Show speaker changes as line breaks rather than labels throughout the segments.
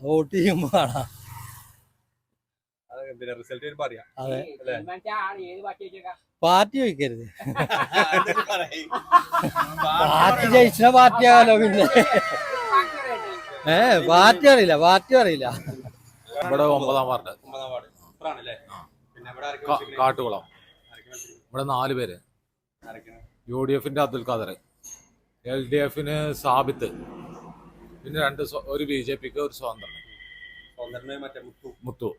Vote ചെയ്യുമ്പോ കാണാം. അതെ, പാർട്ടി ചോദിക്കരുത്. പാർട്ടി ജയിച്ച പാർട്ടിയാകാലോ. പിന്നെ പാർട്ടി അറിയില്ല.
ഇവിടെ 9-ാം വാർഡ് കാട്ടുകുളം. ഇവിടെ 4 പേര്. UDF-ന്റെ അബ്ദുൽ ഖാദർ, LDF-ന് സാബിത്ത്, പിന്നെ ഒരു BJP-ക്ക് ഒരു സ്വതന്ത്രൻ മുത്തു.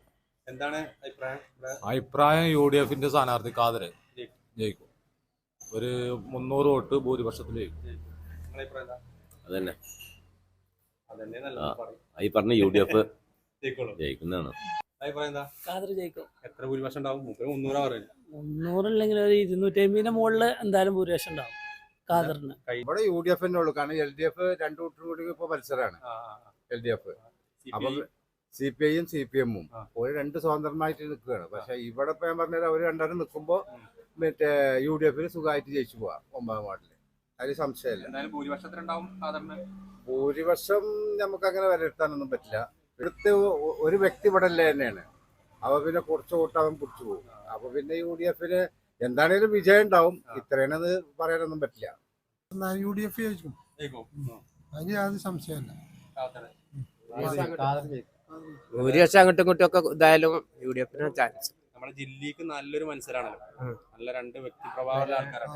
എന്താണ്
അഭിപ്രായം? UDF-ന്റെ സ്ഥാനാർത്ഥി ഖാദർ ജയിക്കും. ഒരു 300 വോട്ട് ഭൂരിപക്ഷത്തിൽ ജയിക്കും.
അതന്നെ ഈ പറഞ്ഞ UDF ജയിക്കുന്നതാണ്.
എത്ര ഭൂരിപക്ഷം ഉണ്ടാവും?
300 അല്ലെങ്കിൽ ഒരു 250 മുകളിൽ എന്തായാലും ഭൂരിപക്ഷം ഉണ്ടാവും ഖാദറിന്.
ഇവിടെ UDF-ന്നെ ഉള്ളൂ. കാരണം LDF 2 കൂട്ടരും കൂടി ഇപ്പൊ മത്സരമാണ്. LDF അപ്പൊ CPI-യും CPM-ഉം ഒരു 2 സ്വതന്ത്രമായിട്ട് നിൽക്കുകയാണ്. പക്ഷെ ഇവിടെ ഇപ്പൊ ഞാൻ പറഞ്ഞാൽ അവർ രണ്ടാരും നിൽക്കുമ്പോ മറ്റേ UDF-ന് സുഖമായിട്ട് ജയിച്ചു പോവാ 9-ാം വാർഡില്. അതിൽ സംശയമില്ല. ഭൂരിപക്ഷം നമുക്ക് അങ്ങനെ വിലയിരുത്താനൊന്നും പറ്റില്ല. ഇവിടുത്തെ ഒരു വ്യക്തി ഇവിടെ അല്ലേ തന്നെയാണ്. അപ്പൊ പിന്നെ കുറച്ച് വോട്ട് അവൻ പിടിച്ചു പോകും. അപ്പൊ പിന്നെ UDF-ന് എന്താണേലും വിജയം ഉണ്ടാവും. ഇത്രയാണെന്ന് പറയാനൊന്നും പറ്റില്ല.
UDF ജയിക്കും. അതിന് യാതൊരു സംശയമില്ല.
ഭൂരിപക്ഷം അങ്ങോട്ടും ഇങ്ങോട്ടും ഒക്കെ ഇതായാലും UDF-ന് ചാൻസ്.
നമ്മുടെ ജില്ലക്ക് നല്ലൊരു മത്സരമാണല്ലോ. നല്ല 2 വ്യക്തി പ്രഭാവമുള്ള ആൾക്കാരാണ്.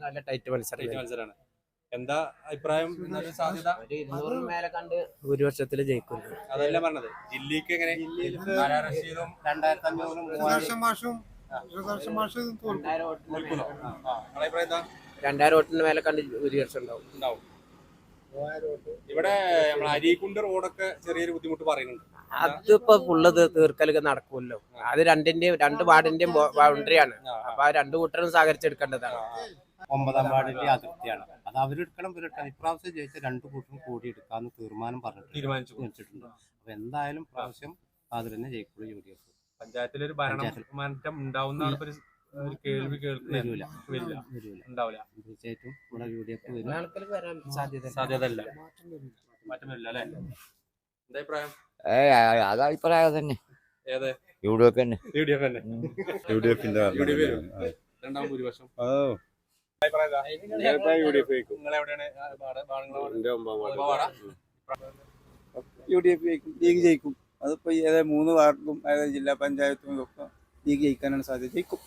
നല്ല ടൈറ്റ് മത്സരമാണ്.
എന്താ അഭിപ്രായം? സാധ്യത
200 മേലെ കണ്ട് ഭൂരിപക്ഷത്തിൽ ജയിക്കും.
അതല്ല പറഞ്ഞത്. ജില്ലക്ക് എങ്ങനെ?
2000 വോട്ടിന് മേലെ കണ്ട് ഭൂരിപക്ഷം ഉണ്ടാവും.
ഇവിടെ നമ്മളെ അരീക്കുണ്ട് റോഡൊക്കെ ചെറിയൊരു ബുദ്ധിമുട്ട് പറയുന്നുണ്ട്.
അതിപ്പോ ഫുള്ള് തീർക്കലൊക്കെ നടക്കുമല്ലോ. അത് 2 വാർഡിന്റെയും ബൗണ്ടറിയാണ്. അപ്പൊ ആ 2 കൂട്ടരും സഹകരിച്ചെടുക്കേണ്ടതാണ്.
9-ാം വാർഡിന്റെ അതിർത്തിയാണ്. അത് അവരെടുക്കണം. ഇപ്രാവശ്യം ജയിച്ച 2 കൂട്ടരും കൂടി എടുക്കാന്ന് തീരുമാനിച്ചിട്ടുണ്ട്. അപ്പൊ എന്തായാലും പ്രാവശ്യം അത് തന്നെ ജയിക്കുള്ളൂ UDF.
പഞ്ചായത്തിലൊരു ഭരണമാറ്റം ഉണ്ടാവുന്ന കേൾവി കേൾക്കുന്നില്ല.
തീർച്ചയായിട്ടും ഇവിടെ UDF
വരാൻ
സാധ്യതയല്ല. മാറ്റം വരില്ല അല്ലെ? എന്താ അഭിപ്രായം?
അത് അഭിപ്രായം തന്നെ.
ഏത്?
UDF തന്നെ.
രണ്ടാം ഭൂരിപക്ഷം
UDF ലീഗ് ജയിക്കും. അതിപ്പോ ഏതാ 3 വാർഡും ജില്ലാ പഞ്ചായത്തും ഒക്കെ ലീഗ് ജയിക്കാനാണ് സാധ്യത. ജയിക്കും.